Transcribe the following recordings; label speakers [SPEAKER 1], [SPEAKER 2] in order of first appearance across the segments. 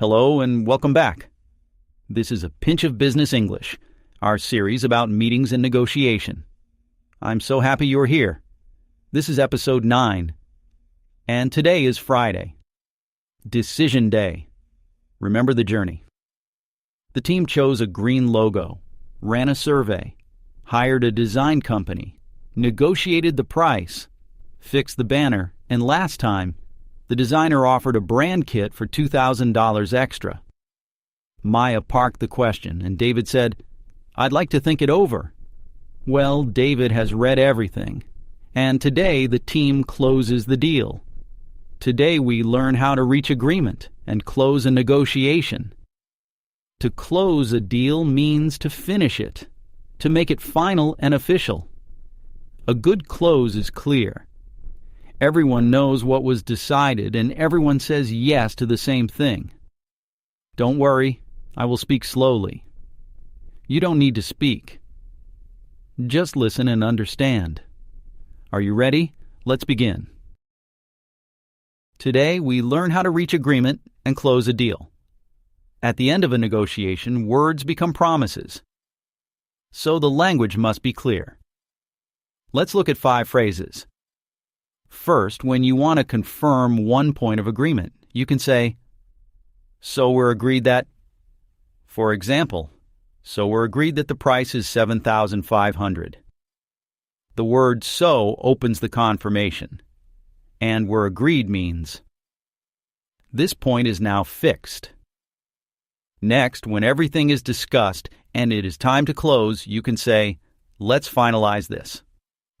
[SPEAKER 1] Hello and welcome back. This is A Pinch of Business English, our series about meetings and negotiation. I'm so happy you're here. This is Episode 9, and today is Friday. Decision Day. Remember the journey. The team chose a green logo, ran a survey, hired a design company, negotiated the price, fixed the banner, and last time, the designer offered a brand kit for $2,000 extra. Maya parked the question, and David said, "I'd like to think it over." Well, David has read everything, and today the team closes the deal. Today we learn how to reach agreement and close a negotiation. To close a deal means to finish it, to make it final and official. A good close is clear. Everyone knows what was decided, and everyone says yes to the same thing. Don't worry, I will speak slowly. You don't need to speak. Just listen and understand. Are you ready? Let's begin. Today, we learn how to reach agreement and close a deal. At the end of a negotiation, words become promises. So the language must be clear. Let's look at 5 phrases. First, when you want to confirm one point of agreement, you can say, "So we're agreed that," for example, "So we're agreed that the price is $7,500. The word "so" opens the confirmation, and "we're agreed" means this point is now fixed. Next, when everything is discussed and it is time to close, you can say, "Let's finalize this."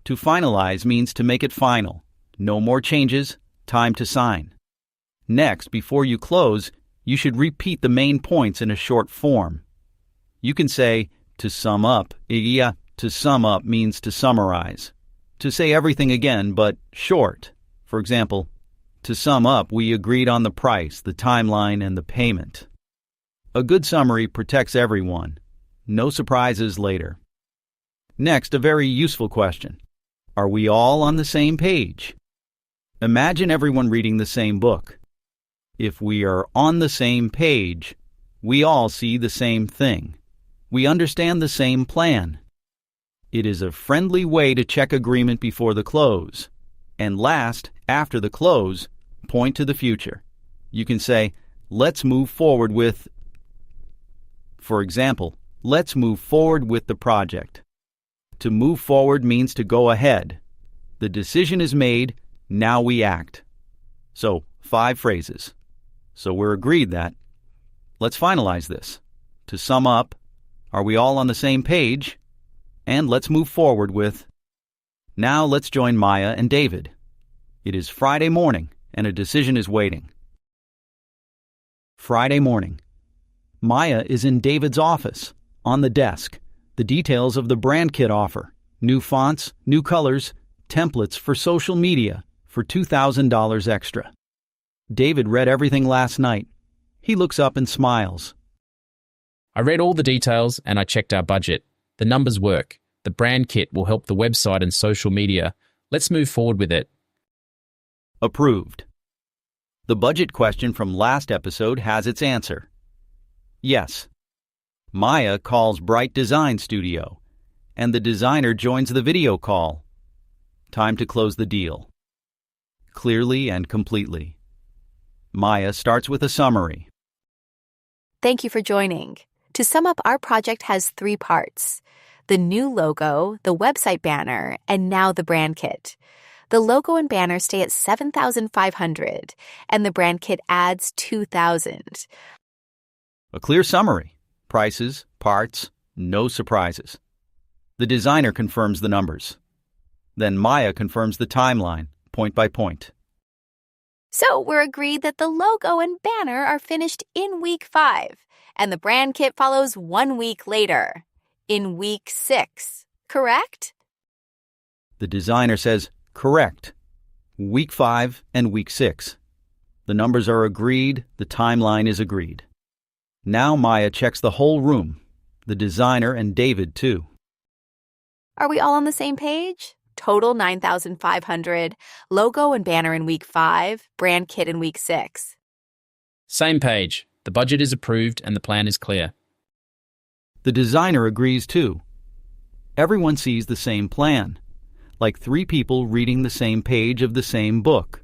[SPEAKER 1] To finalize means to make it final. No more changes, time to sign. Next, before you close, you should repeat the main points in a short form. You can say, "To sum up." To sum up means to summarize. To say everything again, but short. For example, to sum up, we agreed on the price, the timeline, and the payment. A good summary protects everyone. No surprises later. Next, a very useful question. Are we all on the same page? Imagine everyone reading the same book. If we are on the same page, we all see the same thing. We understand the same plan. It is a friendly way to check agreement before the close. And last, after the close, point to the future. You can say, "Let's move forward with," for example, "Let's move forward with the project." To move forward means to go ahead. The decision is made, now we act. So, 5 phrases. So we're agreed that. Let's finalize this. To sum up, are we all on the same page? And let's move forward with. Now let's join Maya and David. It is Friday morning, and a decision is waiting. Friday morning. Maya is in David's office, on the desk. The details of the brand kit offer. New fonts, new colors, templates for social media for $2,000 extra. David read everything last night. He looks up and smiles.
[SPEAKER 2] I read all the details and I checked our budget. The numbers work. The brand kit will help the website and social media. Let's move forward with it.
[SPEAKER 1] Approved. The budget question from last episode has its answer. Yes. Maya calls Bright Design Studio, and the designer joins the video call. Time to close the deal. Clearly and completely. Maya starts with a summary.
[SPEAKER 3] Thank you for joining. To sum up, our project has 3 parts: the new logo, the website banner, and now the brand kit. The logo and banner stay at $7,500, and the brand kit adds $2,000.
[SPEAKER 1] A clear summary. Prices, parts, no surprises. The designer confirms the numbers. Then Maya confirms the timeline, point by point.
[SPEAKER 3] So we're agreed that the logo and banner are finished in week 5, and the brand kit follows 1 week later, in week 6, correct?
[SPEAKER 1] The designer says, correct. Week 5 and week 6. The numbers are agreed, the timeline is agreed. Now Maya checks the whole room, the designer and David too.
[SPEAKER 3] Are we all on the same page? Total $9,500, logo and banner in week 5, brand kit in week 6.
[SPEAKER 2] Same page. The budget is approved and the plan is clear.
[SPEAKER 1] The designer agrees too. Everyone sees the same plan, like three people reading the same page of the same book.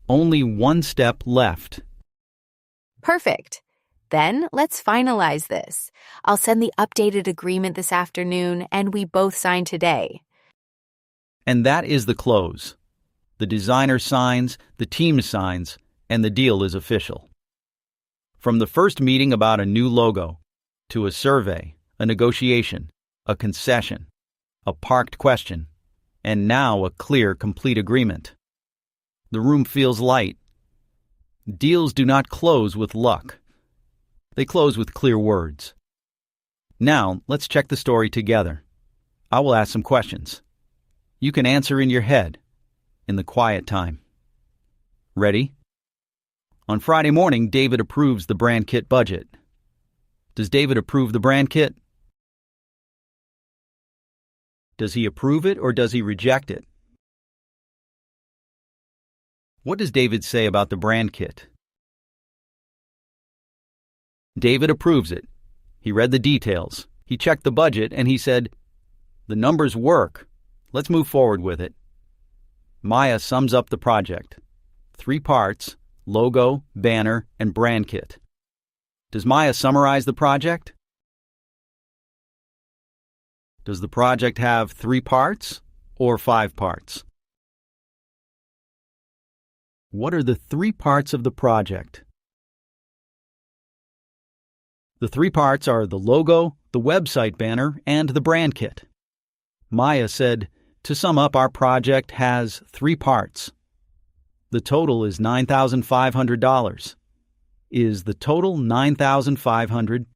[SPEAKER 1] Only one step left.
[SPEAKER 3] Perfect. Then let's finalize this. I'll send the updated agreement this afternoon, and we both sign today.
[SPEAKER 1] And that is the close. The designer signs, the team signs, and the deal is official. From the first meeting about a new logo, to a survey, a negotiation, a concession, a parked question, and now a clear, complete agreement. The room feels light. Deals do not close with luck. They close with clear words. Now, let's check the story together. I will ask some questions. You can answer in your head, in the quiet time. Ready? On Friday morning, David approves the brand kit budget. Does David approve the brand kit? Does he approve it or does he reject it? What does David say about the brand kit? David approves it. He read the details. He checked the budget and he said, "The numbers work. Let's move forward with it." Maya sums up the project. 3 parts: logo, banner, and brand kit. Does Maya summarize the project? Does the project have 3 parts or 5 parts? What are the 3 parts of the project? The 3 parts are the logo, the website banner, and the brand kit. Maya said, "To sum up, our project has 3 parts. The total is $9,500. Is the total $9,500?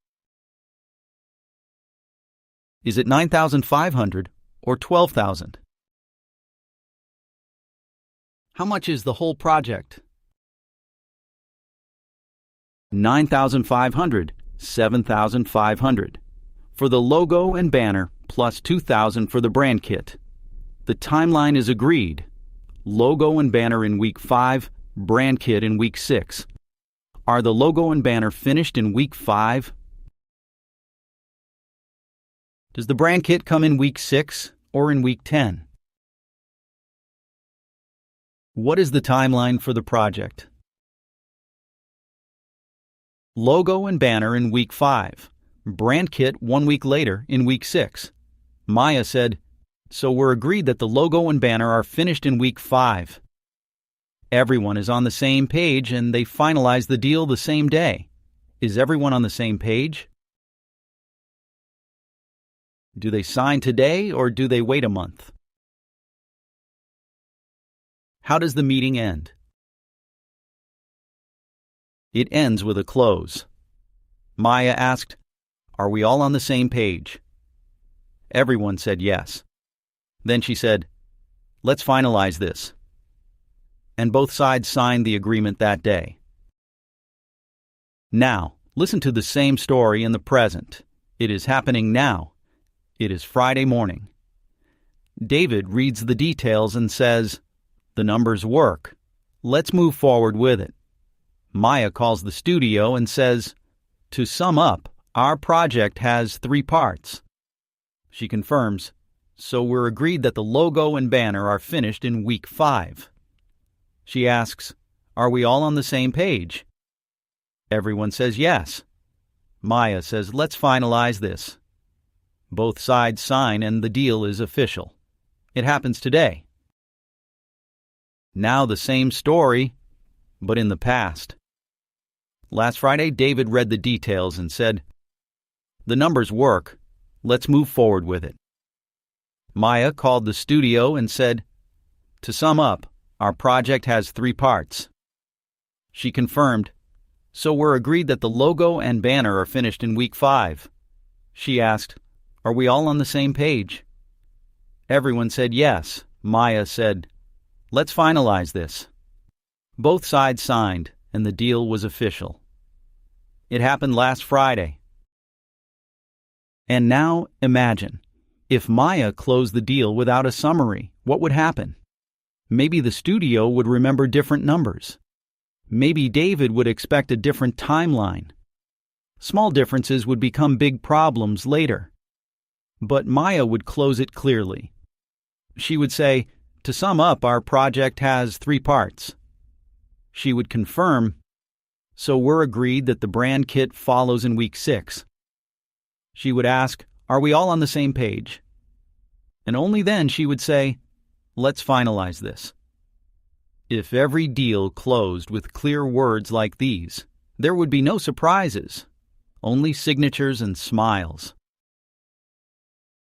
[SPEAKER 1] Is it $9,500 or $12,000? How much is the whole project? $9,500, $7,500. For the logo and banner, plus $2,000 for the brand kit. The timeline is agreed. Logo and banner in week 5, brand kit in week 6. Are the logo and banner finished in week 5? Does the brand kit come in week 6 or in week 10? What is the timeline for the project? Logo and banner in week 5. Brand kit 1 week later in week 6. Maya said, "So we're agreed that the logo and banner are finished in week 5. Everyone is on the same page and they finalize the deal the same day. Is everyone on the same page? Do they sign today or do they wait a month? How does the meeting end? It ends with a close. Maya asked, "Are we all on the same page?" Everyone said yes. Then she said, "Let's finalize this." And both sides signed the agreement that day. Now, listen to the same story in the present. It is happening now. It is Friday morning. David reads the details and says, "The numbers work. Let's move forward with it." Maya calls the studio and says, "To sum up, our project has 3 parts." She confirms, "So we're agreed that the logo and banner are finished in week 5. She asks, "Are we all on the same page?" Everyone says yes. Maya says, "Let's finalize this." Both sides sign and the deal is official. It happens today. Now the same story, but in the past. Last Friday, David read the details and said, "The numbers work. Let's move forward with it." Maya called the studio and said, "To sum up, our project has 3 parts." She confirmed, "So we're agreed that the logo and banner are finished in week 5. She asked, "Are we all on the same page?" Everyone said yes. Maya said, "Let's finalize this." Both sides signed, and the deal was official. It happened last Friday. And now imagine, if Maya closed the deal without a summary, what would happen? Maybe the studio would remember different numbers. Maybe David would expect a different timeline. Small differences would become big problems later. But Maya would close it clearly. She would say, "To sum up, our project has 3 parts." She would confirm, "So we're agreed that the brand kit follows in week 6. She would ask, "Are we all on the same page?" And only then she would say, "Let's finalize this." If every deal closed with clear words like these, there would be no surprises, only signatures and smiles.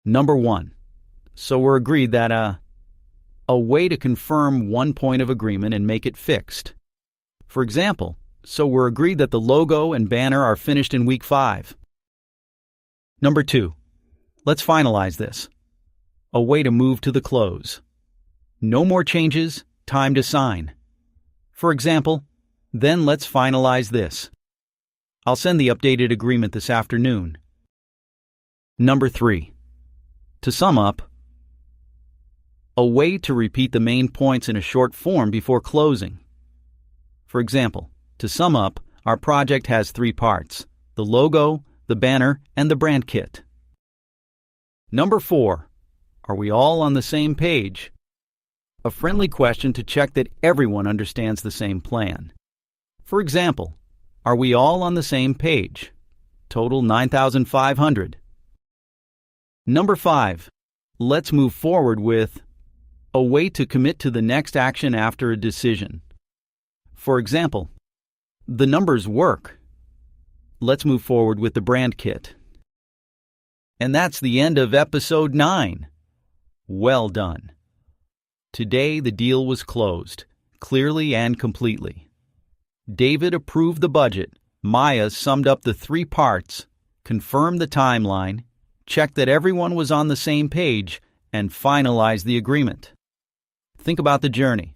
[SPEAKER 1] Number 1. So we're agreed that a way to confirm one point of agreement and make it fixed. For example, so we're agreed that the logo and banner are finished in week 5. Number 2. Let's finalize this. A way to move to the close. No more changes, time to sign. For example, then let's finalize this. I'll send the updated agreement this afternoon. Number 3. To sum up, a way to repeat the main points in a short form before closing. For example, to sum up, our project has 3 parts: the logo, the banner, and the brand kit. Number 4. Are we all on the same page? A friendly question to check that everyone understands the same plan. For example, are we all on the same page? Total 9,500. Number 5. Let's move forward with a way to commit to the next action after a decision. For example, the numbers work. Let's move forward with the brand kit. And that's the end of Episode 9. Well done. Today the deal was closed, clearly and completely. David approved the budget, Maya summed up the 3 parts, confirmed the timeline, checked that everyone was on the same page, and finalized the agreement. Think about the journey: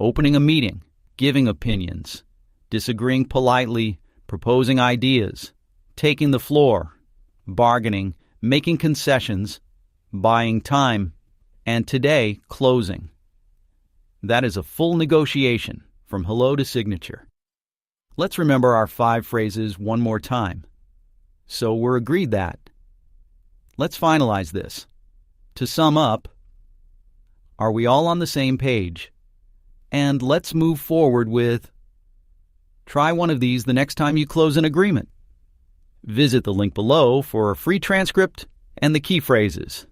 [SPEAKER 1] opening a meeting, giving opinions, disagreeing politely, proposing ideas, taking the floor, bargaining, making concessions, buying time, and today, closing. That is a full negotiation from hello to signature. Let's remember our 5 phrases one more time. So we're agreed that. Let's finalize this. To sum up, are we all on the same page? And let's move forward with. Try one of these the next time you close an agreement. Visit the link below for a free transcript and the key phrases.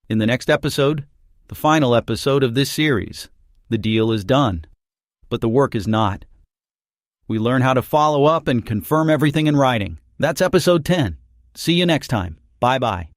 [SPEAKER 1] In the next episode, the final episode of this series, the deal is done, but the work is not. We learn how to follow up and confirm everything in writing. That's Episode 10. See you next time. Bye-bye.